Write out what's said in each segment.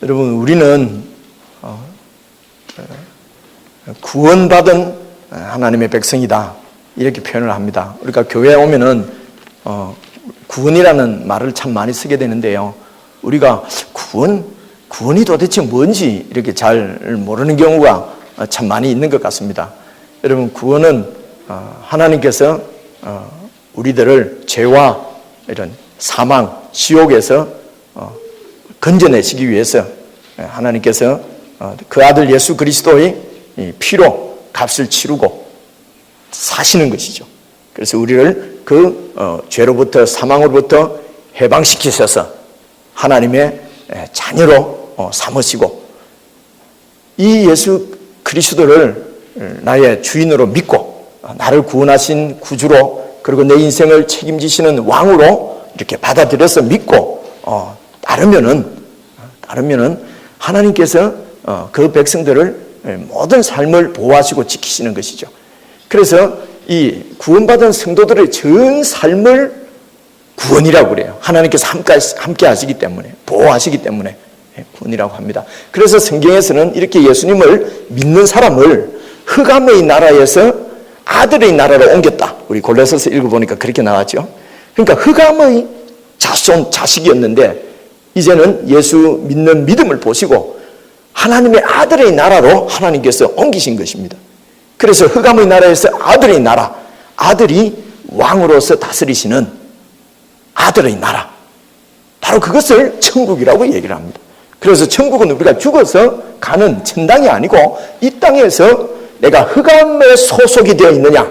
여러분, 우리는 구원받은 하나님의 백성이다, 이렇게 표현을 합니다. 우리가 교회에 오면은 구원이라는 말을 참 많이 쓰게 되는데요, 우리가 구원이 도대체 뭔지 이렇게 잘 모르는 경우가 참 많이 있는 것 같습니다. 여러분, 구원은 하나님께서 우리들을 죄와 이런 사망, 지옥에서 건져내시기 위해서 하나님께서 그 아들 예수 그리스도의 피로 값을 치르고 사시는 것이죠. 그래서 우리를 그 죄로부터, 사망으로부터 해방시키셔서 하나님의 자녀로 삼으시고, 이 예수 그리스도를 나의 주인으로 믿고 나를 구원하신 구주로, 그리고 내 인생을 책임지시는 왕으로 이렇게 받아들여서 믿고 따르면은 하나님께서 그 백성들을 모든 삶을 보호하시고 지키시는 것이죠. 그래서 이 구원받은 성도들의 전 삶을 구원이라고 그래요. 하나님께서 함께 하시기 때문에, 보호하시기 때문에 구원이라고 합니다. 그래서 성경에서는 이렇게 예수님을 믿는 사람을 흑암의 나라에서 아들의 나라로 옮겼다, 우리 골로새서 읽어보니까 그렇게 나왔죠. 그러니까 흑암의 자식이었는데 이제는 예수 믿는 믿음을 보시고 하나님의 아들의 나라로 하나님께서 옮기신 것입니다. 그래서 흑암의 나라에서 아들의 나라, 아들이 왕으로서 다스리시는 아들의 나라, 바로 그것을 천국이라고 얘기를 합니다. 그래서 천국은 우리가 죽어서 가는 천당이 아니고, 이 땅에서 내가 흑암에 소속이 되어 있느냐,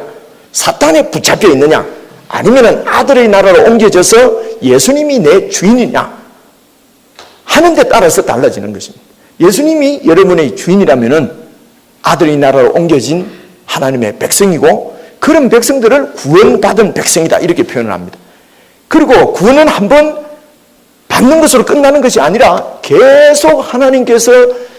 사탄에 붙잡혀 있느냐, 아니면 아들의 나라로 옮겨져서 예수님이 내 주인이냐 하는 데 따라서 달라지는 것입니다. 예수님이 여러분의 주인이라면 아들의 나라로 옮겨진 하나님의 백성이고, 그런 백성들을 구원받은 백성이다, 이렇게 표현을 합니다. 그리고 구원은 한번 받는 것으로 끝나는 것이 아니라 계속 하나님께서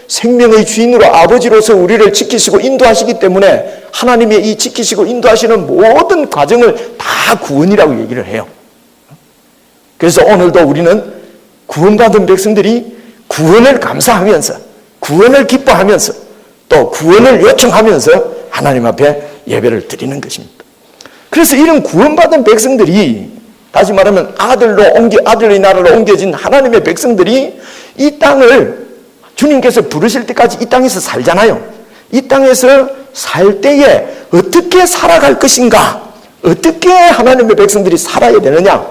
생명의 주인으로, 아버지로서 우리를 지키시고 인도하시기 때문에 하나님의 이 지키시고 인도하시는 모든 과정을 다 구원이라고 얘기를 해요. 그래서 오늘도 우리는 구원받은 백성들이 구원을 감사하면서, 구원을 기뻐하면서, 또 구원을 요청하면서 하나님 앞에 예배를 드리는 것입니다. 그래서 이런 구원받은 백성들이, 다시 말하면 아들의 나라로 옮겨진 하나님의 백성들이 이 땅을 주님께서 부르실 때까지 이 땅에서 살잖아요. 이 땅에서 살 때에 어떻게 살아갈 것인가, 어떻게 하나님의 백성들이 살아야 되느냐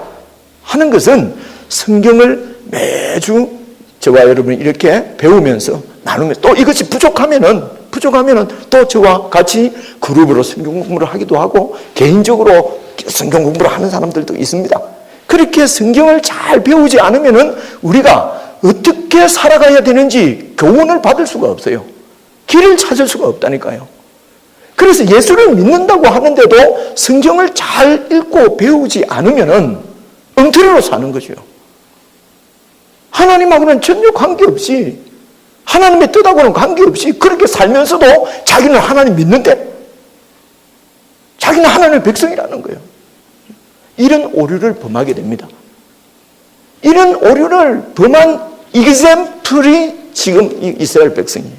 하는 것은 성경을 매주 저와 여러분이 이렇게 배우면서 나누면, 또 이것이 부족하면은 또 저와 같이 그룹으로 성경 공부를 하기도 하고 개인적으로 성경 공부를 하는 사람들도 있습니다. 그렇게 성경을 잘 배우지 않으면은 우리가 어떻게 살아가야 되는지 교훈을 받을 수가 없어요. 길을 찾을 수가 없다니까요. 그래서 예수를 믿는다고 하는데도 성경을 잘 읽고 배우지 않으면은 엉터리로 사는 거죠. 하나님하고는 전혀 관계없이, 하나님의 뜻하고는 관계없이 그렇게 살면서도 자기는 하나님 믿는데, 자기는 하나님의 백성이라는 거예요. 이런 오류를 범하게 됩니다. 이런 오류를 범한 이그젬플이 지금 이스라엘 백성이에요.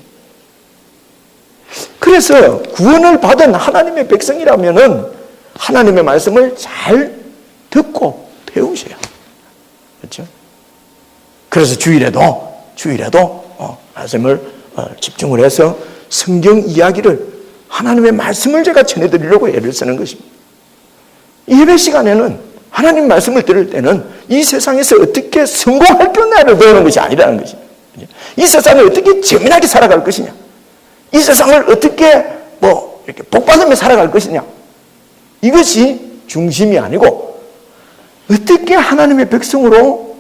그래서 구원을 받은 하나님의 백성이라면은 하나님의 말씀을 잘 듣고 배우셔야 돼요. 그렇죠? 그래서 주일에도 말씀을 집중을 해서 성경 이야기를, 하나님의 말씀을 제가 전해드리려고 애를 쓰는 것입니다. 예배 시간에는 하나님 말씀을 들을 때는 이 세상에서 어떻게 성공할 거냐를 배우는 것이 아니라는 것입니다. 이 세상을 어떻게 재미나게 살아갈 것이냐, 이 세상을 어떻게 이렇게 복받으며 살아갈 것이냐, 이것이 중심이 아니고 어떻게 하나님의 백성으로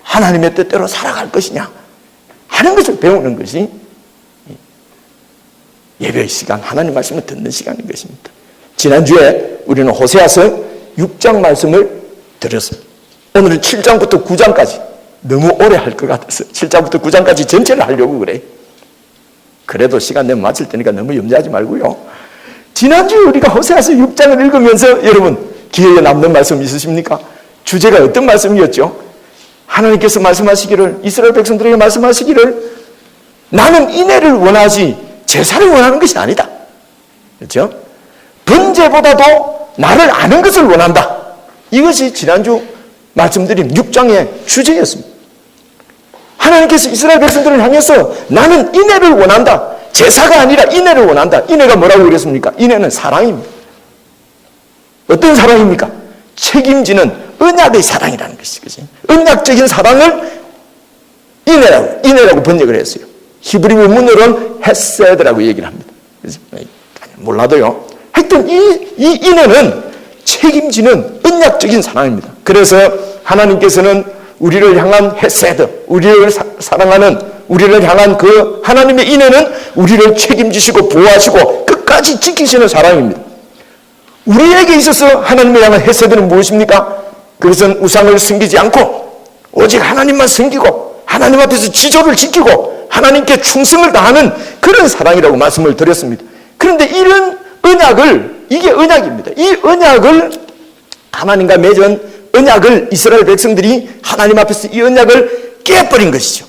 하나님의 뜻대로 살아갈 것이냐 하는 것을 배우는 것이 예배의 시간, 하나님 말씀을 듣는 시간인 것입니다. 지난주에 우리는 호세아서 6장 말씀을 들었어요. 오늘은 7장부터 9장까지 너무 오래 할 것 같아서 7장부터 9장까지 전체를 하려고 그래. 그래도 시간 내면 마칠 테니까 너무 염려하지 말고요. 지난주에 우리가 호세아서 6장을 읽으면서 여러분 기억에 남는 말씀 있으십니까? 주제가 어떤 말씀이었죠? 하나님께서 말씀하시기를, 이스라엘 백성들에게 말씀하시기를, 나는 인애를 원하지 제사를 원하는 것이 아니다. 그렇죠? 번제보다도 나를 아는 것을 원한다. 이것이 지난주 말씀드린 6장의 주제였습니다. 하나님께서 이스라엘 백성들을 향해서 나는 인애를 원한다. 제사가 아니라 인애를 원한다. 인애가 뭐라고 그랬습니까? 인애는 사랑입니다. 어떤 사랑입니까? 책임지는 언약의 사랑이라는 것이지. 언약적인 사랑을 인애라고 번역을 했어요. 히브리 원문으로는 헤세드라고 얘기를 합니다. 몰라도요. 하여튼 이 인애는 책임지는 언약적인 사랑입니다. 그래서 하나님께서는 우리를 향한 헤세드, 우리를 사랑하는, 우리를 향한 그 하나님의 인애는 우리를 책임지시고 보호하시고 끝까지 지키시는 사랑입니다. 우리에게 있어서 하나님을 향한 헤세드는 무엇입니까? 그것은 우상을 섬기지 않고 오직 하나님만 섬기고 하나님 앞에서 지조를 지키고 하나님께 충성을 다하는 그런 사랑이라고 말씀을 드렸습니다. 그런데 이런 언약을, 이게 언약입니다. 이 언약을, 하나님과 맺은 언약을 이스라엘 백성들이 하나님 앞에서 이 언약을 깨버린 것이죠.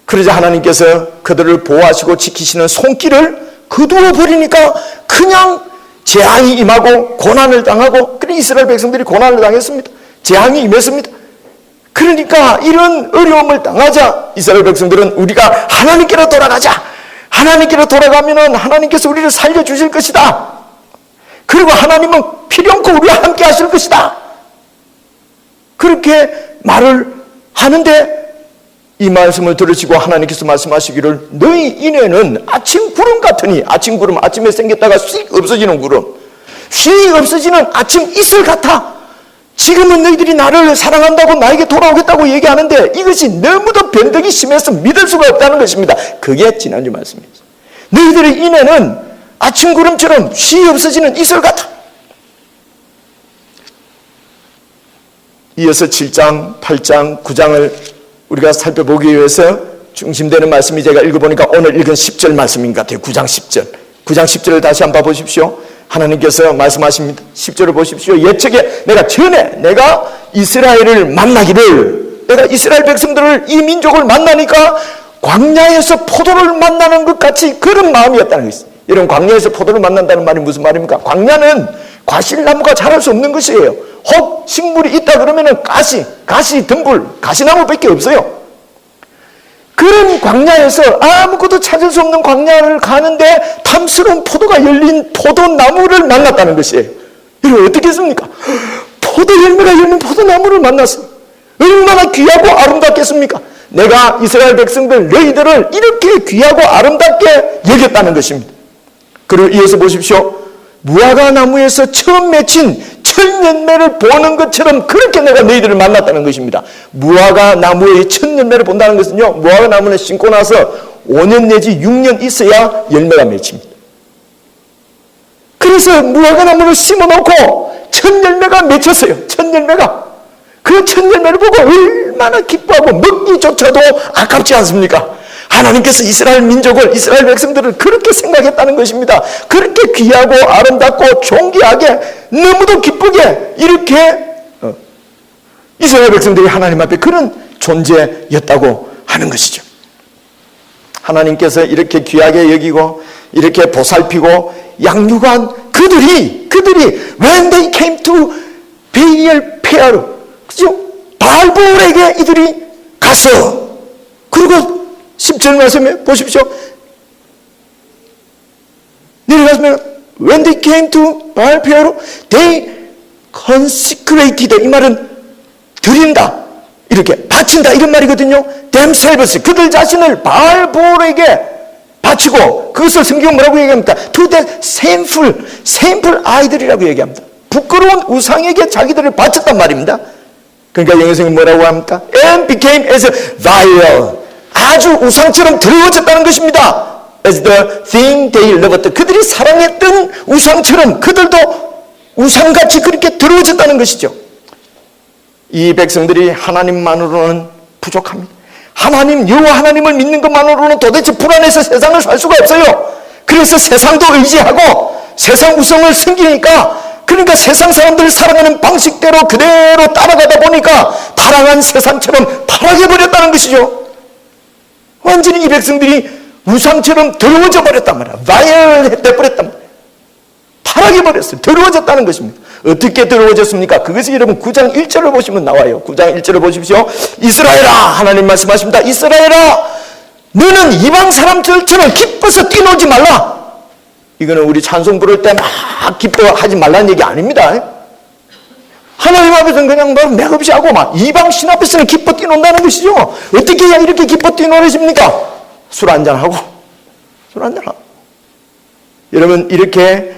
그러자 하나님께서 그들을 보호하시고 지키시는 손길을 거두어 버리니까 그냥 재앙이 임하고 고난을 당하고, 그래 이스라엘 백성들이 고난을 당했습니다. 재앙이 임했습니다. 그러니까 이런 어려움을 당하자 이스라엘 백성들은 우리가 하나님께로 돌아가자. 하나님께로 돌아가면 하나님께서 우리를 살려주실 것이다. 그리고 하나님은 필요없고 우리와 함께 하실 것이다. 그렇게 말을 하는데 이 말씀을 들으시고 하나님께서 말씀하시기를 너희 인애는 아침 구름 같으니, 아침 구름, 아침에 생겼다가 휙 없어지는 구름, 휙 없어지는 아침 이슬 같아. 지금은 너희들이 나를 사랑한다고 나에게 돌아오겠다고 얘기하는데 이것이 너무도 변덕이 심해서 믿을 수가 없다는 것입니다. 그게 지난주 말씀이었어요. 너희들의 인애는 아침 구름처럼 휙 없어지는 이슬 같아. 이어서 7장, 8장, 9장을 우리가 살펴보기 위해서 중심되는 말씀이 제가 읽어보니까 오늘 읽은 10절 말씀인 것 같아요. 9장 10절. 9장 10절을 다시 한번 보십시오. 하나님께서 말씀하십니다. 10절을 보십시오. 예측에 내가 이스라엘을 만나기를, 내가 이스라엘 백성들을, 이 민족을 만나니까 광야에서 포도를 만나는 것 같이 그런 마음이었다는 것이죠. 여러분, 광야에서 포도를 만난다는 말이 무슨 말입니까? 광야는 과실나무가 자랄 수 없는 것이에요. 혹 식물이 있다 그러면은 가시, 덤불, 가시나무밖에 없어요. 그런 광야에서 아무것도 찾을 수 없는 광야를 가는데 탐스러운 포도가 열린 포도나무를 만났다는 것이에요. 여러분 어떻게 했습니까? 포도 열매가 열린 포도나무를 만났어요. 얼마나 귀하고 아름답겠습니까? 내가 이스라엘 백성들 너희들을 이렇게 귀하고 아름답게 여겼다는 것입니다. 그리고 이어서 보십시오. 무화과 나무에서 처음 맺힌 첫 열매를 보는 것처럼 그렇게 내가 너희들을 만났다는 것입니다. 무화과 나무의 첫 열매를 본다는 것은요, 무화과 나무는 심고 나서 5년 내지 6년 있어야 열매가 맺힙니다. 그래서 무화과 나무를 심어놓고 첫 열매가 맺혔어요. 첫 열매가. 그 첫 열매를 보고 얼마나 기뻐하고 먹기조차도 아깝지 않습니까? 하나님께서 이스라엘 민족을, 이스라엘 백성들을 그렇게 생각했다는 것입니다. 그렇게 귀하고 아름답고 존귀하게 너무도 기쁘게 이렇게 이스라엘 백성들이 하나님 앞에 그런 존재였다고 하는 것이죠. 하나님께서 이렇게 귀하게 여기고 이렇게 보살피고 양육한 그들이 when they came to Baal Peor, 그죠? 바알볼에게 이들이 가서, 그리고 10절 말씀에 보십시오. 내려가시면 when they came to Baal Peor, they consecrated, 이 말은 드린다, 이렇게 바친다 이런 말이거든요. themselves, 그들 자신을 바알볼에게 바치고, 그것을 성경은 뭐라고 얘기합니까? to the shameful idol이라고 얘기합니다. 부끄러운 우상에게 자기들을 바쳤단 말입니다. 그러니까 영어성이 뭐라고 합니까? and became as vile, 아주 우상처럼 더러워졌다는 것입니다. as the thing they loved, 그들이 사랑했던 우상처럼 그들도 우상같이 그렇게 더러워졌다는 것이죠. 이 백성들이 하나님만으로는 부족합니다. 하나님, 여호와 하나님을 믿는 것만으로는 도대체 불안해서 세상을 살 수가 없어요. 그래서 세상도 의지하고 세상 우상을 섬기니까, 그러니까 세상 사람들 사랑하는 방식대로 그대로 따라가다 보니까 타락합니까? 타락한 세상처럼 타락해버렸다는 것이죠. 완전히 이 백성들이 우상처럼 더러워져 버렸단 말이야. 바이올해버렸단 말이야. 타락해버렸어요. 더러워졌다는 것입니다. 어떻게 더러워졌습니까? 그것이 여러분 9장 1절을 보시면 나와요. 9장 1절을 보십시오. 이스라엘아, 하나님 말씀하십니다. 이스라엘아, 너는 이방 사람들처럼 기뻐서 뛰놀지 말라. 이거는 우리 찬송 부를 때 막 기뻐하지 말라는 얘기 아닙니다. 하나님 앞에서는 그냥 막 맥없이 하고 막 이방 신 앞에서는 기뻐 뛰논다는 것이죠. 어떻게 해야 이렇게 기뻐 뛰노르십니까? 술 한잔하고, 술 한잔하고. 여러분, 이렇게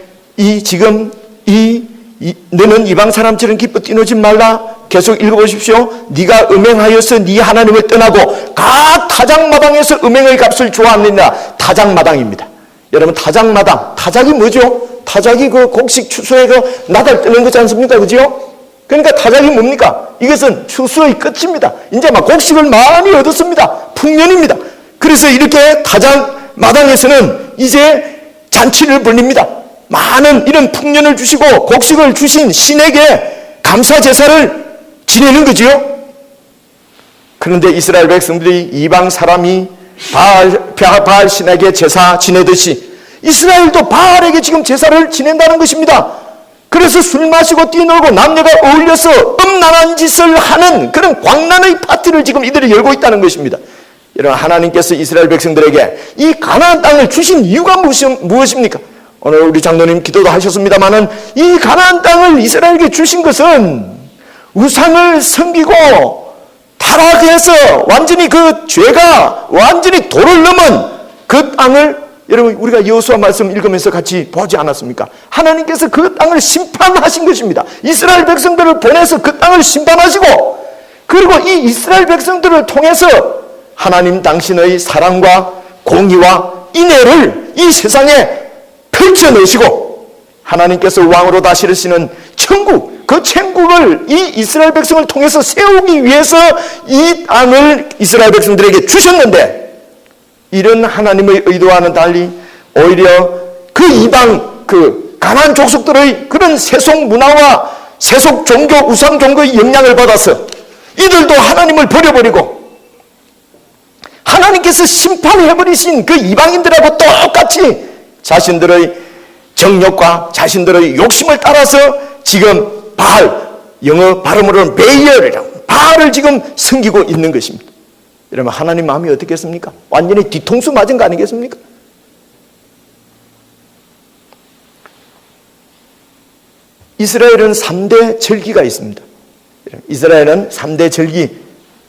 너는 이방 사람처럼 기뻐 뛰노지 말라. 계속 읽어보십시오. 네가 음행하여서 네 하나님을 떠나고 각 타작마당에서 음행의 값을 좋아하느니라. 타작마당입니다. 여러분, 타작마당, 타작이 뭐죠? 타작이 그 곡식 추수에 그 나달 뜨는 거지 않습니까? 그죠? 그러니까 타작이 뭡니까? 이것은 추수의 끝입니다. 이제 막 곡식을 많이 얻었습니다. 풍년입니다. 그래서 이렇게 타작마당에서는 이제 잔치를 벌립니다. 많은 이런 풍년을 주시고 곡식을 주신 신에게 감사 제사를 지내는 거지요. 그런데 이스라엘 백성들이 이방 사람이 바알 신에게 제사 지내듯이 이스라엘도 바알에게 지금 제사를 지낸다는 것입니다. 그래서 술 마시고 뛰놀고 남녀가 어울려서 음란한 짓을 하는 그런 광란의 파티를 지금 이들이 열고 있다는 것입니다. 여러분, 하나님께서 이스라엘 백성들에게 이 가나안 땅을 주신 이유가 무엇입니까? 오늘 우리 장로님 기도도 하셨습니다마는 이 가나안 땅을 이스라엘에게 주신 것은 우상을 섬기고 타락해서 완전히 그 죄가 완전히 도를 넘은 그 땅을, 여러분, 우리가 여호수아 말씀 읽으면서 같이 보지 않았습니까? 하나님께서 그 땅을 심판하신 것입니다. 이스라엘 백성들을 보내서 그 땅을 심판하시고, 그리고 이 이스라엘 백성들을 통해서 하나님 당신의 사랑과 공의와 인애를 이 세상에 펼쳐내시고, 하나님께서 왕으로 다스리시는 천국, 그 천국을 이 이스라엘 백성을 통해서 세우기 위해서 이 땅을 이스라엘 백성들에게 주셨는데, 이런 하나님의 의도와는 달리 오히려 그 이방 그 가나안 족속들의 그런 세속 문화와 세속 종교, 우상 종교의 영향을 받아서 이들도 하나님을 버려버리고 하나님께서 심판해버리신 그 이방인들하고 똑같이 자신들의 정욕과 자신들의 욕심을 따라서 지금 바알, 영어 발음으로는 베이얼이라고 바알을 지금 섬기고 있는 것입니다. 여러분, 하나님 마음이 어떻겠습니까? 완전히 뒤통수 맞은 거 아니겠습니까? 이스라엘은 3대 절기가 있습니다. 이스라엘은 3대 절기,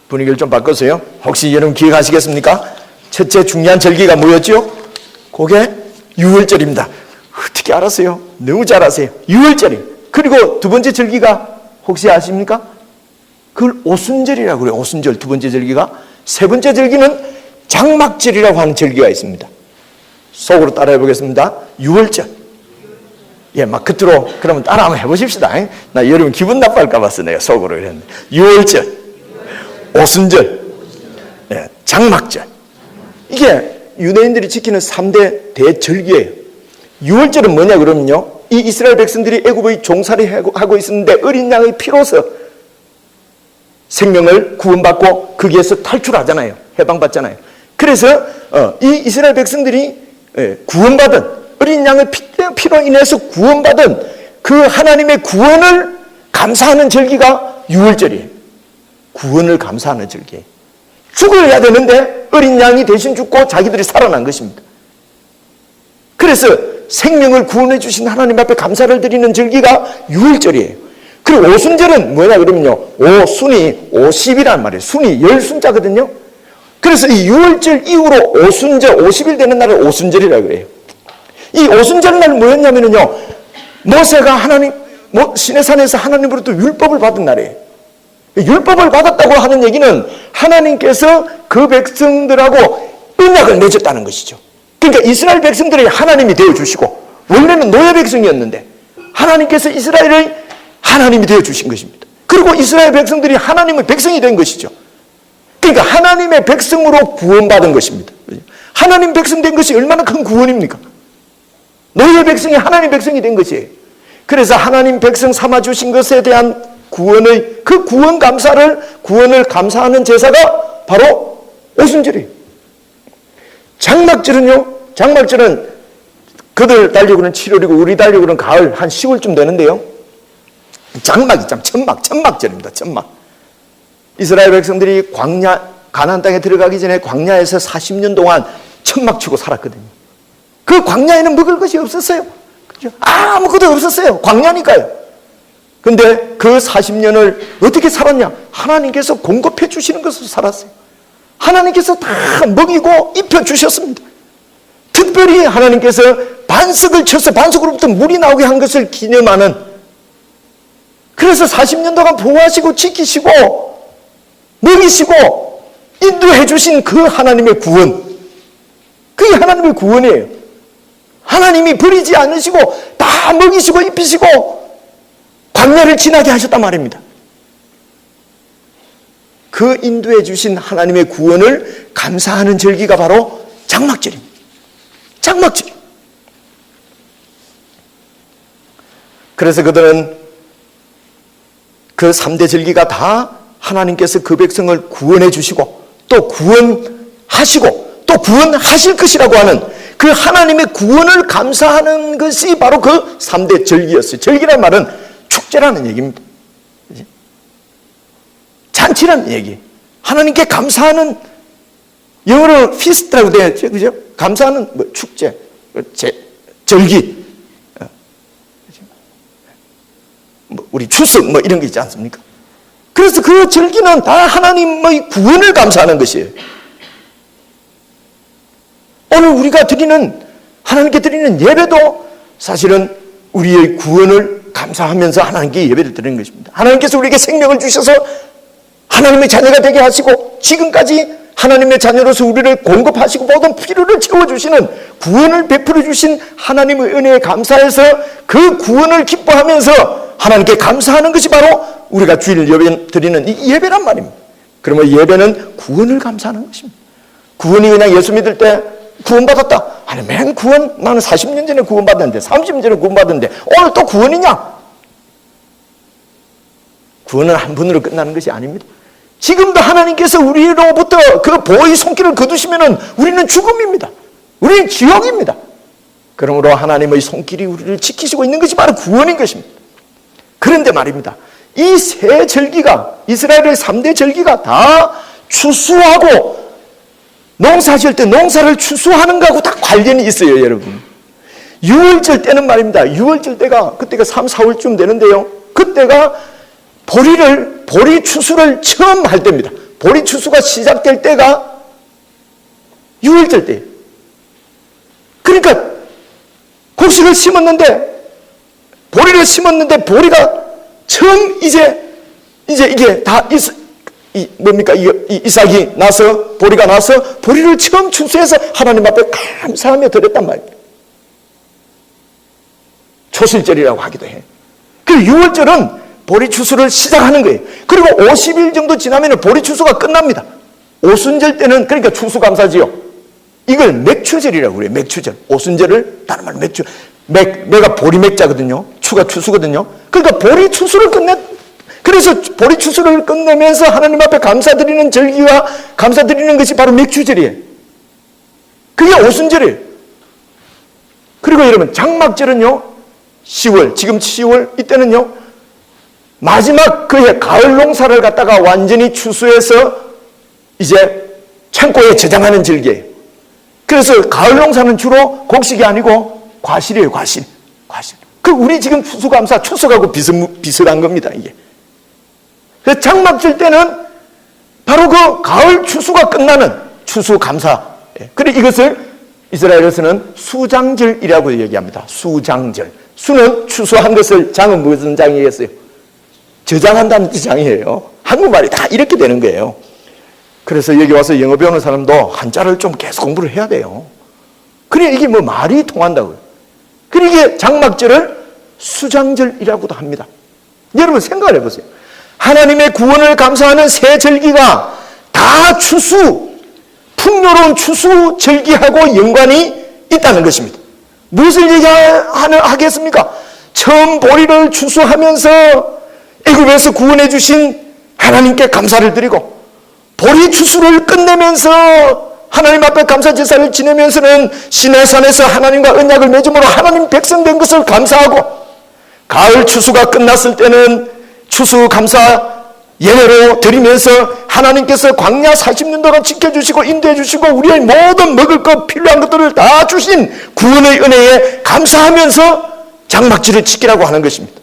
분위기를 좀 바꿔서요. 혹시 여러분 기억하시겠습니까? 첫째 중요한 절기가 뭐였죠? 그게 유월절입니다. 어떻게 알았어요? 너무 잘 아세요. 유월절이에요. 그리고 두 번째 절기가 혹시 아십니까? 그걸 오순절이라고 그래요. 오순절 두 번째 절기가. 세 번째 절기는 장막절이라고 하는 절기가 있습니다. 속으로 따라해 보겠습니다. 유월절. 예, 막 끝으로 그러면 따라 한번 해보십시다. 나 여러분 기분 나빠할까 봐서 내가 속으로 이랬는데. 유월절, 오순절, 예, 장막절. 이게 유대인들이 지키는 3대 대절기예요. 유월절은 뭐냐 그러면요, 이 이스라엘 백성들이 애굽의 종살이 하고 있었는데 어린 양의 피로서 생명을 구원받고 거기에서 탈출하잖아요. 해방받잖아요. 그래서 이 이스라엘 백성들이 구원받은 어린 양의 피로 인해서 구원받은 그 하나님의 구원을 감사하는 절기가 유월절이에요. 구원을 감사하는 절기예요. 죽어야 되는데 어린 양이 대신 죽고 자기들이 살아난 것입니다. 그래서 생명을 구원해 주신 하나님 앞에 감사를 드리는 절기가 유월절이에요. 그리고 오순절은 뭐냐 그러면요, 오순이 50이란 말이에요. 순이 열순자거든요. 그래서 이 유월절 이후로 오순절 50일 되는 날을 오순절이라고 그래요. 이 오순절 날 뭐였냐면요, 모세가 시내산에서 하나님으로부터 율법을 받은 날이에요. 율법을 받았다고 하는 얘기는 하나님께서 그 백성들하고 언약을 맺었다는 것이죠. 그러니까 이스라엘 백성들이 하나님이 되어주시고, 원래는 노예 백성이었는데 하나님께서 이스라엘의 하나님이 되어주신 것입니다. 그리고 이스라엘 백성들이 하나님의 백성이 된 것이죠. 그러니까 하나님의 백성으로 구원받은 것입니다. 하나님 백성 된 것이 얼마나 큰 구원입니까? 노예 백성이 하나님 백성이 된 것이에요. 그래서 하나님 백성 삼아주신 것에 대한 그 구원을 감사하는 제사가 바로 오순절이에요. 장막절은 그들 달리고는 7월이고 우리 달리고는 가을 한 10월쯤 되는데요. 장막이 천막절입니다. 천막. 이스라엘 백성들이 가나안 땅에 들어가기 전에 광야에서 40년 동안 천막 치고 살았거든요. 그 광야에는 먹을 것이 없었어요. 그렇죠? 아무것도 없었어요. 광야니까요. 근데 그 40년을 어떻게 살았냐? 하나님께서 공급해 주시는 것으로 살았어요. 하나님께서 다 먹이고 입혀주셨습니다. 특별히 하나님께서 반석을 쳐서 반석으로부터 물이 나오게 한 것을 기념하는, 그래서 40년 동안 보호하시고 지키시고 먹이시고 인도해 주신 그 하나님의 구원, 그게 하나님의 구원이에요. 하나님이 버리지 않으시고 다 먹이시고 입히시고 광야를 지나게 하셨단 말입니다. 그 인도해 주신 하나님의 구원을 감사하는 절기가 바로 장막절입니다. 장막절. 그래서 그들은 그 3대 절기가 다 하나님께서 그 백성을 구원해 주시고 또 구원하시고 또 구원하실 것이라고 하는 그 하나님의 구원을 감사하는 것이 바로 그 3대 절기였어요. 절기란 말은 축제라는 얘기입니다. 잔치라는 얘기. 하나님께 감사하는, 영어로 feast라고 되어 있죠. 그죠? 감사하는 축제, 절기. 우리 추석 이런 게 있지 않습니까? 그래서 그 절기는 다 하나님의 구원을 감사하는 것이에요. 오늘 우리가 하나님께 드리는 예배도 사실은 우리의 구원을 감사하면서 하나님께 예배를 드리는 것입니다. 하나님께서 우리에게 생명을 주셔서 하나님의 자녀가 되게 하시고 지금까지 하나님의 자녀로서 우리를 공급하시고 모든 필요를 채워주시는, 구원을 베풀어 주신 하나님의 은혜에 감사해서 그 구원을 기뻐하면서 하나님께 감사하는 것이 바로 우리가 주일 예배 드리는 이 예배란 말입니다. 그러면 예배는 구원을 감사하는 것입니다. 구원이 그냥 예수 믿을 때 구원받았다. 아니, 나는 40년 전에 구원받았는데, 30년 전에 구원받았는데 오늘 또 구원이냐? 구원은 한 번으로 끝나는 것이 아닙니다. 지금도 하나님께서 우리로부터 그 보호의 손길을 거두시면은 우리는 죽음입니다. 우리는 지옥입니다. 그러므로 하나님의 손길이 우리를 지키시고 있는 것이 바로 구원인 것입니다. 그런데 말입니다. 이 세 절기가, 이스라엘의 3대 절기가 다 추수하고 농사질 때 농사를 추수하는 것하고 다 관련이 있어요, 여러분. 6월절 때는 말입니다. 6월절 때가, 그때가 3, 4월쯤 되는데요. 그때가 보리 추수를 처음 할 때입니다. 보리 추수가 시작될 때가 6월절 때예요. 그러니까 곡식을 심었는데, 보리를 심었는데 보리가 처음 이제 이게 다 이삭이 나서, 보리가 나서 보리를 처음 추수해서 하나님 앞에 감사하며 드렸단 말이에요. 초실절이라고 하기도 해요. 그리고 6월절은 보리 추수를 시작하는 거예요. 그리고 50일 정도 지나면 보리 추수가 끝납니다. 오순절 때는, 그러니까 추수감사지요. 이걸 맥추절이라고 그래요. 맥추절. 오순절을 다른 말로 맥가 보리맥자거든요. 추가 추수거든요. 그러니까 보리 추수를 그래서 보리 추수를 끝내면서 하나님 앞에 감사드리는 절기와 감사드리는 것이 바로 맥추절이에요. 그게 오순절이에요. 그리고 여러분, 장막절은요, 10월, 지금 10월, 이때는요, 마지막 그해 가을 농사를 갖다가 완전히 추수해서 이제 창고에 저장하는 절기예요. 그래서 가을 농사는 주로 곡식이 아니고 과실이에요, 과실. 우리 지금 추수감사, 추석하고 비슷한 겁니다, 이게. 그래서 장막절 때는 바로 그 가을 추수가 끝나는 추수감사. 그리고 이것을 이스라엘에서는 수장절이라고 얘기합니다. 수장절. 수는 추수한 것을, 장은 무슨 장이겠어요? 저장한다는 장이에요. 한국말이 다 이렇게 되는 거예요. 그래서 여기 와서 영어 배우는 사람도 한자를 좀 계속 공부를 해야 돼요. 그래, 이게 말이 통한다고요. 그래, 이게 장막절을 수장절이라고도 합니다. 여러분 생각을 해보세요. 하나님의 구원을 감사하는 세 절기가 다 풍요로운 추수 절기하고 연관이 있다는 것입니다. 무엇을 얘기하겠습니까? 처음 보리를 추수하면서 애굽에서 구원해 주신 하나님께 감사를 드리고 보리 추수를 끝내면서 하나님 앞에 감사 제사를 지내면서는 시내산에서 하나님과 언약을 맺음으로 하나님 백성 된 것을 감사하고, 가을 추수가 끝났을 때는 추수 감사 예배로 드리면서 하나님께서 광야 40년 동안 지켜주시고 인도해 주시고 우리의 모든 먹을 것 필요한 것들을 다 주신 구원의 은혜에 감사하면서 장막지를 지키라고 하는 것입니다.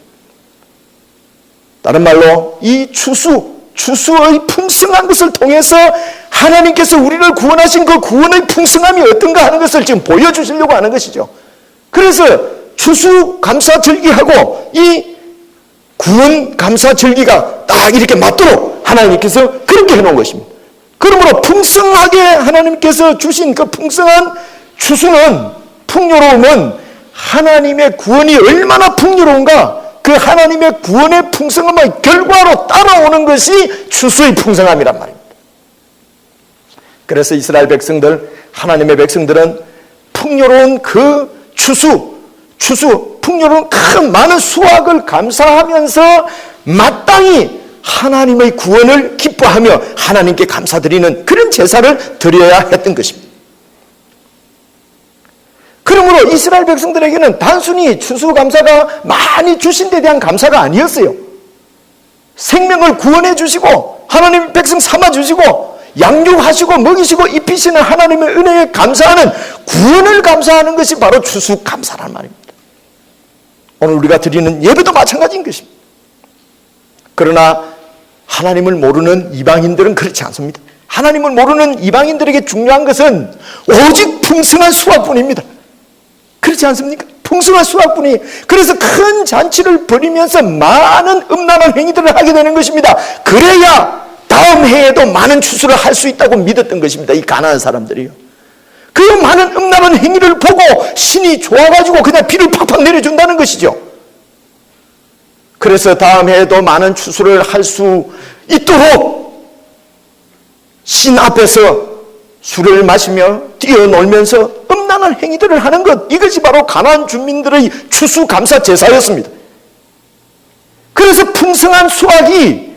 다른 말로 이 추수의 풍성한 것을 통해서 하나님께서 우리를 구원하신 그 구원의 풍성함이 어떤가 하는 것을 지금 보여주시려고 하는 것이죠. 그래서 추수 감사 절기하고 이 구원 감사 절기가 딱 이렇게 맞도록 하나님께서 그렇게 해놓은 것입니다. 그러므로 풍성하게 하나님께서 주신 그 풍성한 추수는, 풍요로움은 하나님의 구원이 얼마나 풍요로운가, 그 하나님의 구원의 풍성함의 결과로 따라오는 것이 추수의 풍성함이란 말입니다. 그래서 이스라엘 백성들, 하나님의 백성들은 풍요로운 그 추수, 풍요로운 큰 많은 수확을 감사하면서 마땅히 하나님의 구원을 기뻐하며 하나님께 감사드리는 그런 제사를 드려야 했던 것입니다. 그러므로 이스라엘 백성들에게는 단순히 추수감사가 많이 주신 데 대한 감사가 아니었어요. 생명을 구원해 주시고 하나님 백성 삼아 주시고 양육하시고 먹이시고 입히시는 하나님의 은혜에 감사하는, 구원을 감사하는 것이 바로 추수감사란 말입니다. 오늘 우리가 드리는 예배도 마찬가지인 것입니다. 그러나 하나님을 모르는 이방인들은 그렇지 않습니다. 하나님을 모르는 이방인들에게 중요한 것은 오직 풍성한 수확뿐입니다. 그렇지 않습니까? 풍성한 수확뿐이. 그래서 큰 잔치를 벌이면서 많은 음란한 행위들을 하게 되는 것입니다. 그래야 다음 해에도 많은 추수를 할 수 있다고 믿었던 것입니다. 이 가나안 사람들이요. 그 많은 음란한 행위를 보고 신이 좋아가지고 그냥 비를 팍팍 내려준다는 것이죠. 그래서 다음 해에도 많은 추수를 할 수 있도록 신 앞에서 술을 마시며 뛰어놀면서 음란한 행위들을 하는 것, 이것이 바로 가나안 주민들의 추수감사 제사였습니다. 그래서 풍성한 수확이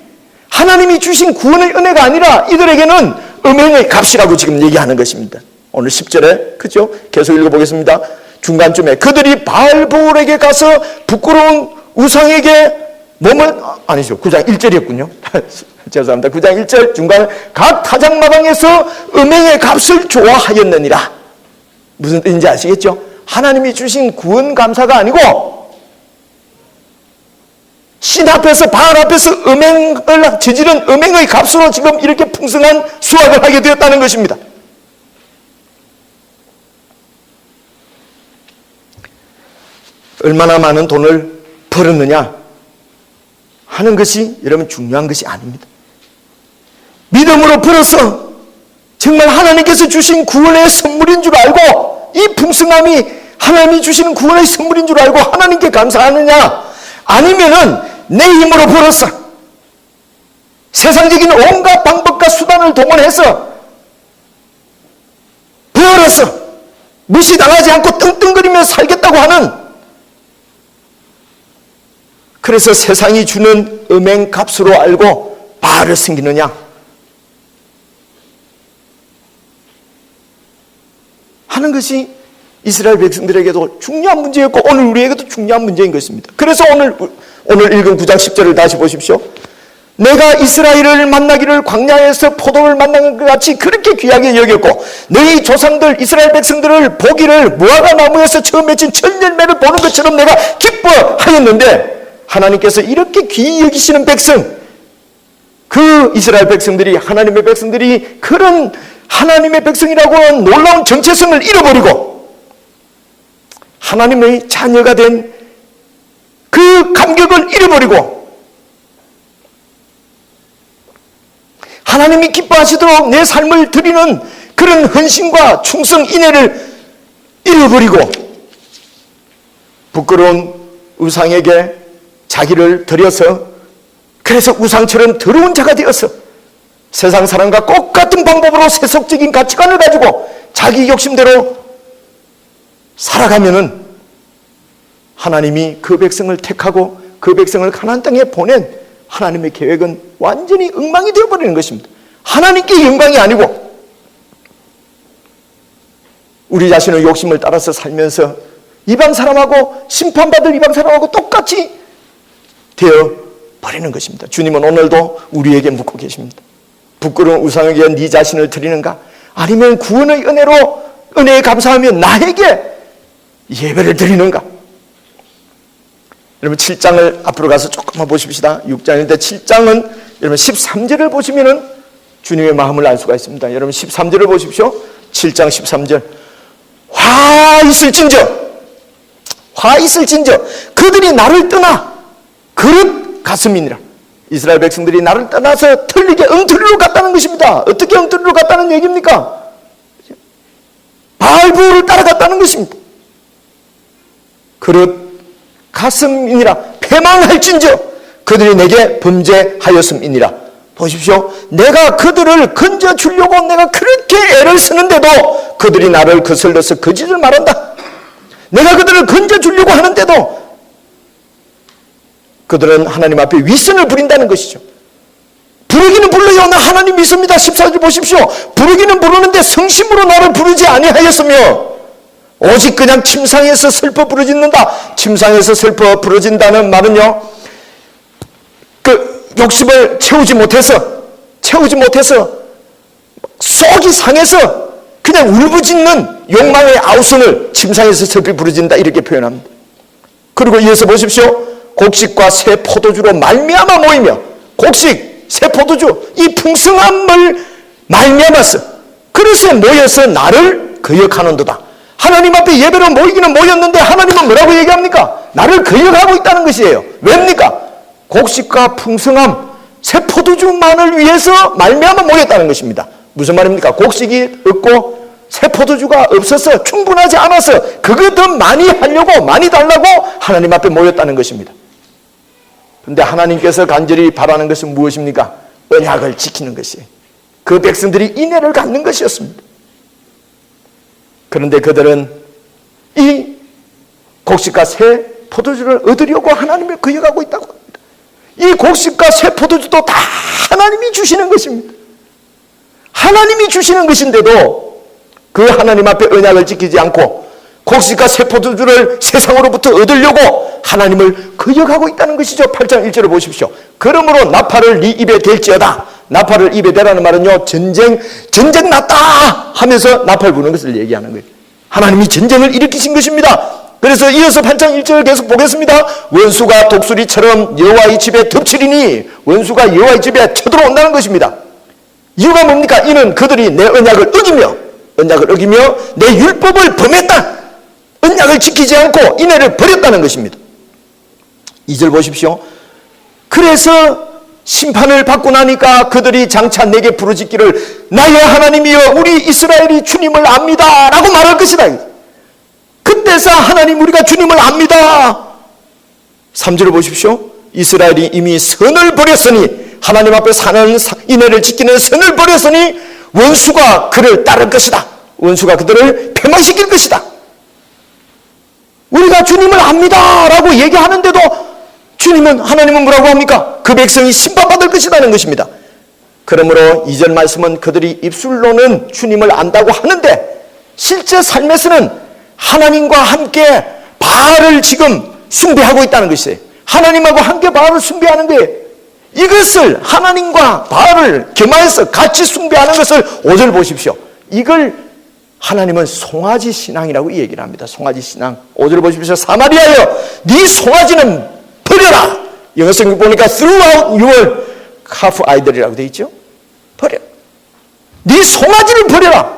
하나님이 주신 구원의 은혜가 아니라 이들에게는 음행의 값이라고 지금 얘기하는 것입니다. 오늘 10절에 그죠? 계속 읽어보겠습니다. 중간쯤에 그들이 바알보울에게 가서 부끄러운 우상에게 몸을, 아니죠, 9장 1절이었군요. 죄송합니다. 9장 1절 중간, 각 타작마당에서 음행의 값을 좋아하였느니라. 무슨 뜻인지 아시겠죠? 하나님이 주신 구원 감사가 아니고 신 앞에서, 바알 앞에서 음행을 저지른 음행의 값으로 지금 이렇게 풍성한 수확을 하게 되었다는 것입니다. 얼마나 많은 돈을 벌었느냐 하는 것이 여러분 중요한 것이 아닙니다. 믿음으로 벌어서 정말 하나님께서 주신 구원의 선물인 줄 알고, 이 풍성함이 하나님이 주시는 구원의 선물인 줄 알고 하나님께 감사하느냐, 아니면은 내 힘으로 벌었어, 세상적인 온갖 방법과 수단을 동원해서 벌어서 무시당하지 않고 떵떵거리며 살겠다고 하는, 그래서 세상이 주는 음행 값으로 알고 바알을 섬기느냐 하는 것이 이스라엘 백성들에게도 중요한 문제였고 오늘 우리에게도 중요한 문제인 것입니다. 그래서 오늘 읽은 9장 10절을 다시 보십시오. 내가 이스라엘을 만나기를 광야에서 포도를 만나는 것 같이 그렇게 귀하게 여겼고 너희 조상들 이스라엘 백성들을 보기를 무화과 나무에서 처음 맺힌 첫 열매를 보는 것처럼 내가 기뻐하였는데, 하나님께서 이렇게 귀히 여기시는 백성, 그 이스라엘 백성들이, 하나님의 백성들이 그런 하나님의 백성이라고 하는 놀라운 정체성을 잃어버리고 하나님의 자녀가 된 그 감격을 잃어버리고 하나님이 기뻐하시도록 내 삶을 드리는 그런 헌신과 충성, 인애를 잃어버리고 부끄러운 우상에게 자기를 드려서, 그래서 우상처럼 더러운 자가 되어서 세상 사람과 똑같은 방법으로 세속적인 가치관을 가지고 자기 욕심대로 살아가면은 하나님이 그 백성을 택하고 그 백성을 가나안 땅에 보낸 하나님의 계획은 완전히 엉망이 되어버리는 것입니다. 하나님께 영광이 아니고 우리 자신의 욕심을 따라서 살면서 이방 사람하고 심판받을 이방 사람하고 똑같이 되어버리는 것입니다. 주님은 오늘도 우리에게 묻고 계십니다. 부끄러운 우상에게 네 자신을 드리는가? 아니면 구원의 은혜로 은혜에 감사하며 나에게 예배를 드리는가? 여러분 7장을 앞으로 가서 조금만 보십시다. 6장인데 7장은 여러분 13절을 보시면은 주님의 마음을 알 수가 있습니다. 여러분 13절을 보십시오. 7장 13절. 화 있을진저 그들이 나를 떠나 그릇 갔음이니라. 이스라엘 백성들이 나를 떠나서 틀리게 엉터리로 갔다는 것입니다. 어떻게 엉터리로 갔다는 얘기입니까? 바알부를 따라갔다는 것입니다. 그릇 갔음이니라. 패망할진저 그들이 내게 범죄하였음이니라. 보십시오. 내가 그들을 건져주려고 내가 그렇게 애를 쓰는데도 그들이 나를 거슬러서 거짓을 말한다. 내가 그들을 건져주려고 하는데도 그들은 하나님 앞에 위선을 부린다는 것이죠. 부르기는 불러요. 나 하나님 믿습니다. 14절 보십시오. 부르기는 부르는데 성심으로 나를 부르지 아니하였으며 오직 그냥 침상에서 슬퍼 부르짖는다. 침상에서 슬퍼 부르짖는다는 말은요, 그 욕심을 채우지 못해서 속이 상해서 그냥 울부짖는 욕망의 아우성을 침상에서 슬피 부르짖는다 이렇게 표현합니다. 그리고 이어서 보십시오. 곡식과 새 포도주로 말미암아 모이며 곡식, 새 포도주 이 풍성함을 말미암았어. 그래서 모여서 나를 거역하는도다. 하나님 앞에 예배로 모이기는 모였는데 하나님은 뭐라고 얘기합니까? 나를 거역하고 있다는 것이에요. 왜입니까? 곡식과 풍성함, 새 포도주만을 위해서 말미암아 모였다는 것입니다. 무슨 말입니까? 곡식이 없고 새 포도주가 없어서 충분하지 않아서 그거 더 많이 하려고 많이 달라고 하나님 앞에 모였다는 것입니다. 그런데 하나님께서 간절히 바라는 것은 무엇입니까? 언약을 지키는 것이에요. 그 백성들이 인애를 갖는 것이었습니다. 그런데 그들은 이 곡식과 새 포도주를 얻으려고 하나님을 거역하고 있다고 합니다. 이 곡식과 새 포도주도 다 하나님이 주시는 것입니다. 하나님이 주시는 것인데도 그 하나님 앞에 언약을 지키지 않고 곡식과 새 포도주를 세상으로부터 얻으려고 하나님을 거역하고 있다는 것이죠. 8장 1절을 보십시오. 그러므로 나팔을 네 입에 댈지어다. 나팔을 입에 대라는 말은요, 전쟁 났다 하면서 나팔 부는 것을 얘기하는 거예요. 하나님이 전쟁을 일으키신 것입니다. 그래서 이어서 8장 1절을 계속 보겠습니다. 원수가 독수리처럼 여호와의 집에 덮치리니 원수가 여호와의 집에 쳐들어온다는 것입니다. 이유가 뭡니까? 이는 그들이 내 언약을 어기며 내 율법을 범했다. 언약을 지키지 않고 인애를 버렸다는 것입니다. 2절 보십시오. 그래서 심판을 받고 나니까 그들이 장차 내게 부르짖기를 나의 하나님이여 우리 이스라엘이 주님을 압니다 라고 말할 것이다. 그때서 하나님 우리가 주님을 압니다. 3절을 보십시오. 이스라엘이 이미 선을 버렸으니 하나님 앞에 사는 인애를 지키는 선을 버렸으니 원수가 그를 따를 것이다. 원수가 그들을 패망시킬 것이다. 우리가 주님을 압니다 라고 얘기하는데도 하나님은 뭐라고 합니까? 그 백성이 심판받을 것이라는 것입니다. 그러므로 2절 말씀은 그들이 입술로는 주님을 안다고 하는데 실제 삶에서는 하나님과 함께 바알을 지금 숭배하고 있다는 것이에요. 하나님하고 함께 바알을 숭배하는 거예요. 이것을 하나님과 바알을 겸하여서 같이 숭배하는 것을 5절 보십시오. 이걸 하나님은 송아지 신앙이라고 얘기를 합니다. 송아지 신앙. 5절 보십시오. 사마리아여 네 송아지는 버려라. 영어 성경 보니까 throughout your calf idol이라고 되어 있죠. 버려. 네 송아지를 버려라.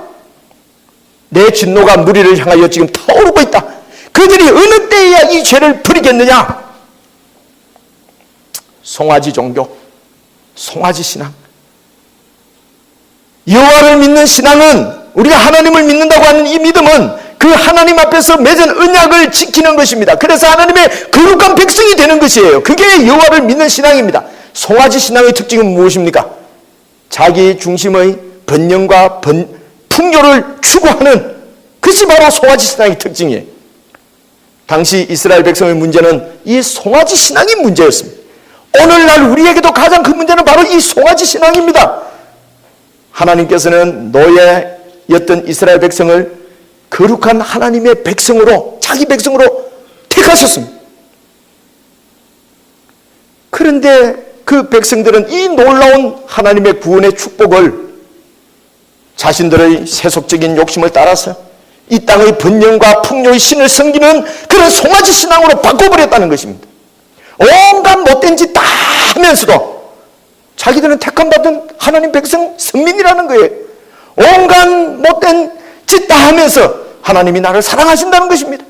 내 진노가 무리를 향하여 지금 타오르고 있다. 그들이 어느 때에야 이 죄를 버리겠느냐. 송아지 종교, 송아지 신앙. 여호와를 믿는 신앙은, 우리가 하나님을 믿는다고 하는 이 믿음은 그 하나님 앞에서 맺은 언약을 지키는 것입니다. 그래서 하나님의 거룩한 백성이 되는 것이에요. 그게 여호와를 믿는 신앙입니다. 송아지 신앙의 특징은 무엇입니까? 자기 중심의 번영과 풍요를 추구하는 그것이 바로 송아지 신앙의 특징이에요. 당시 이스라엘 백성의 문제는 이 송아지 신앙이 문제였습니다. 오늘날 우리에게도 가장 큰 문제는 바로 이 송아지 신앙입니다. 하나님께서는 노예였던 이스라엘 백성을 거룩한 하나님의 백성으로, 자기 백성으로 택하셨습니다. 그런데 그 백성들은 이 놀라운 하나님의 구원의 축복을 자신들의 세속적인 욕심을 따라서 이 땅의 번영과 풍요의 신을 섬기는 그런 송아지 신앙으로 바꿔버렸다는 것입니다. 온갖 못된 짓 다 하면서도 자기들은 택함받은 하나님 백성 선민이라는 거예요. 온갖 못된 짓 다 하면서 하나님이 나를 사랑하신다는 것입니다.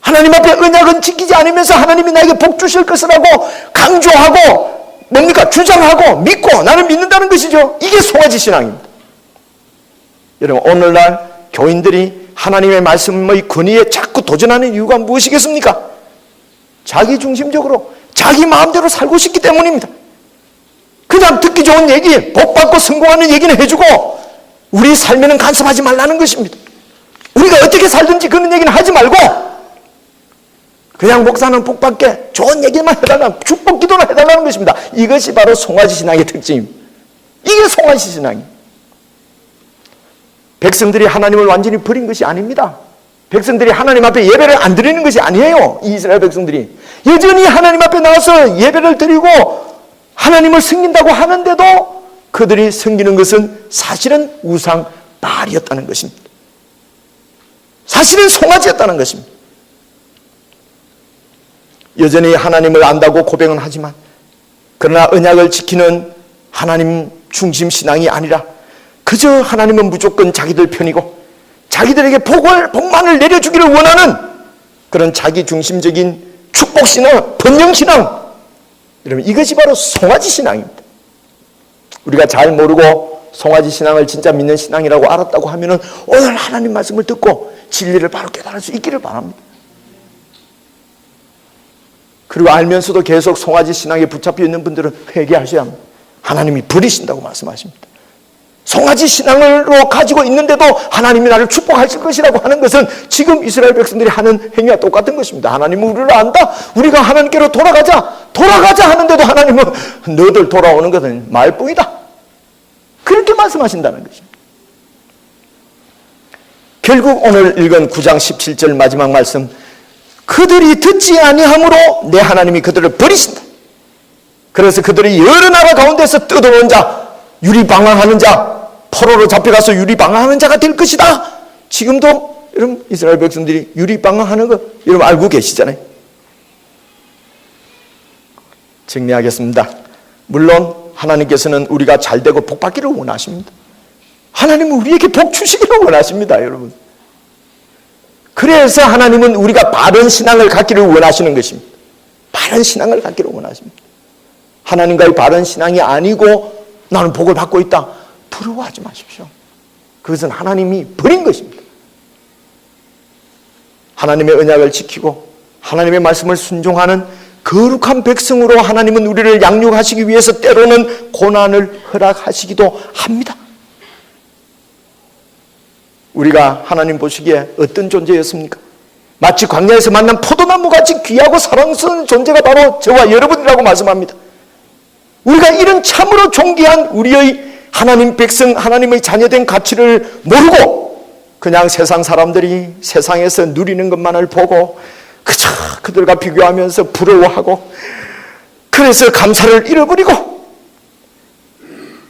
하나님 앞에 언약은 지키지 않으면서 하나님이 나에게 복 주실 것이라고 강조하고 뭡니까? 주장하고 믿고 나를 믿는다는 것이죠. 이게 송아지 신앙입니다. 여러분, 오늘날 교인들이 하나님의 말씀의 권위에 자꾸 도전하는 이유가 무엇이겠습니까? 자기 중심적으로 자기 마음대로 살고 싶기 때문입니다. 그냥 듣기 좋은 얘기, 복받고 성공하는 얘기는 해주고 우리 삶에는 간섭하지 말라는 것입니다. 우리가 어떻게 살든지 그런 얘기는 하지 말고 그냥 목사는 복받게 좋은 얘기만 해달라는, 축복 기도는 해달라는 것입니다. 이것이 바로 송아지 신앙의 특징입니다. 이게 송아지 신앙입니다. 백성들이 하나님을 완전히 버린 것이 아닙니다. 백성들이 하나님 앞에 예배를 안 드리는 것이 아니에요. 이 이스라엘 백성들이 여전히 하나님 앞에 나와서 예배를 드리고 하나님을 섬긴다고 하는데도 그들이 섬기는 것은 사실은 우상 바알이었다는 것입니다. 사실은 송아지였다는 것입니다. 여전히 하나님을 안다고 고백은 하지만 그러나 언약을 지키는 하나님 중심 신앙이 아니라 그저 하나님은 무조건 자기들 편이고 자기들에게 복만을 내려주기를 원하는 그런 자기 중심적인 축복신앙, 번영신앙, 여러분 이것이 바로 송아지 신앙입니다. 우리가 잘 모르고 송아지 신앙을 진짜 믿는 신앙이라고 알았다고 하면은 오늘 하나님 말씀을 듣고 진리를 바로 깨달을 수 있기를 바랍니다. 그리고 알면서도 계속 송아지 신앙에 붙잡혀 있는 분들은 회개하셔야 합니다. 하나님이 버리신다고 말씀하십니다. 송아지 신앙으로 가지고 있는데도 하나님이 나를 축복하실 것이라고 하는 것은 지금 이스라엘 백성들이 하는 행위와 똑같은 것입니다. 하나님은 우리를 안다. 우리가 하나님께로 돌아가자 하는데도 하나님은 너들 돌아오는 것은 말뿐이다. 그렇게 말씀하신다는 것입니다. 결국 오늘 읽은 9장 17절 마지막 말씀, 그들이 듣지 아니함으로 내 하나님이 그들을 버리신다. 그래서 그들이 여러 나라 가운데서 뜯어놓은 자, 유리방황하는 자, 포로로 잡혀가서 유리방황하는 자가 될 것이다. 지금도 여러분 이스라엘 백성들이 유리방황하는 거 여러분 알고 계시잖아요. 정리하겠습니다. 물론 하나님께서는 우리가 잘되고 복받기를 원하십니다. 하나님은 우리에게 복 주시기를 원하십니다. 여러분. 그래서 하나님은 우리가 바른 신앙을 갖기를 원하시는 것입니다. 바른 신앙을 갖기를 원하십니다. 하나님과의 바른 신앙이 아니고 나는 복을 받고 있다. 부러워하지 마십시오. 그것은 하나님이 버린 것입니다. 하나님의 언약을 지키고 하나님의 말씀을 순종하는 거룩한 백성으로 하나님은 우리를 양육하시기 위해서 때로는 고난을 허락하시기도 합니다. 우리가 하나님 보시기에 어떤 존재였습니까? 마치 광야에서 만난 포도나무같이 귀하고 사랑스러운 존재가 바로 저와 여러분이라고 말씀합니다. 우리가 이런 참으로 존귀한 우리의 하나님 백성, 하나님의 자녀된 가치를 모르고 그냥 세상 사람들이 세상에서 누리는 것만을 보고 그저 그들과 비교하면서 부러워하고 그래서 감사를 잃어버리고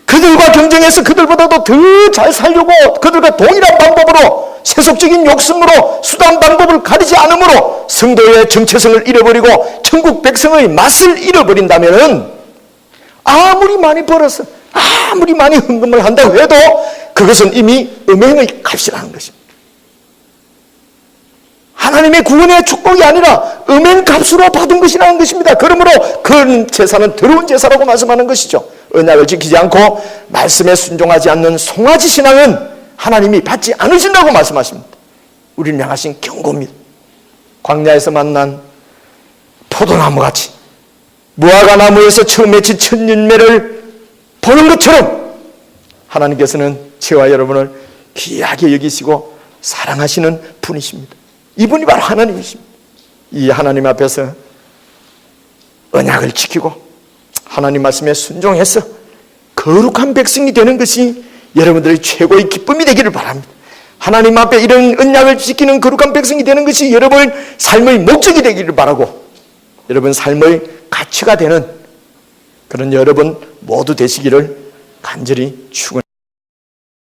그들과 경쟁해서 그들보다도 더 잘 살려고 그들과 동일한 방법으로 세속적인 욕심으로 수단 방법을 가리지 않으므로 성도의 정체성을 잃어버리고 천국 백성의 맛을 잃어버린다면 아무리 많이 벌어서 아무리 많이 헌금을 한다고 해도 그것은 이미 음행의 값이라는 것입니다. 하나님의 구원의 축복이 아니라 음행값으로 받은 것이라는 것입니다. 그러므로 그 제사는 더러운 제사라고 말씀하는 것이죠. 언약을 지키지 않고 말씀에 순종하지 않는 송아지 신앙은 하나님이 받지 않으신다고 말씀하십니다. 우리를 향하신 경고입니다. 광야에서 만난 포도나무같이 무화과 나무에서 처음 맺힌 첫 열매를 보는 것처럼 하나님께서는 저와 여러분을 귀하게 여기시고 사랑하시는 분이십니다. 이분이 바로 하나님이십니다. 이 하나님 앞에서 언약을 지키고 하나님 말씀에 순종해서 거룩한 백성이 되는 것이 여러분들의 최고의 기쁨이 되기를 바랍니다. 하나님 앞에 이런 언약을 지키는 거룩한 백성이 되는 것이 여러분 삶의 목적이 되기를 바라고, 여러분 삶의 가치가 되는 그런 여러분 모두 되시기를 간절히 축원합니다.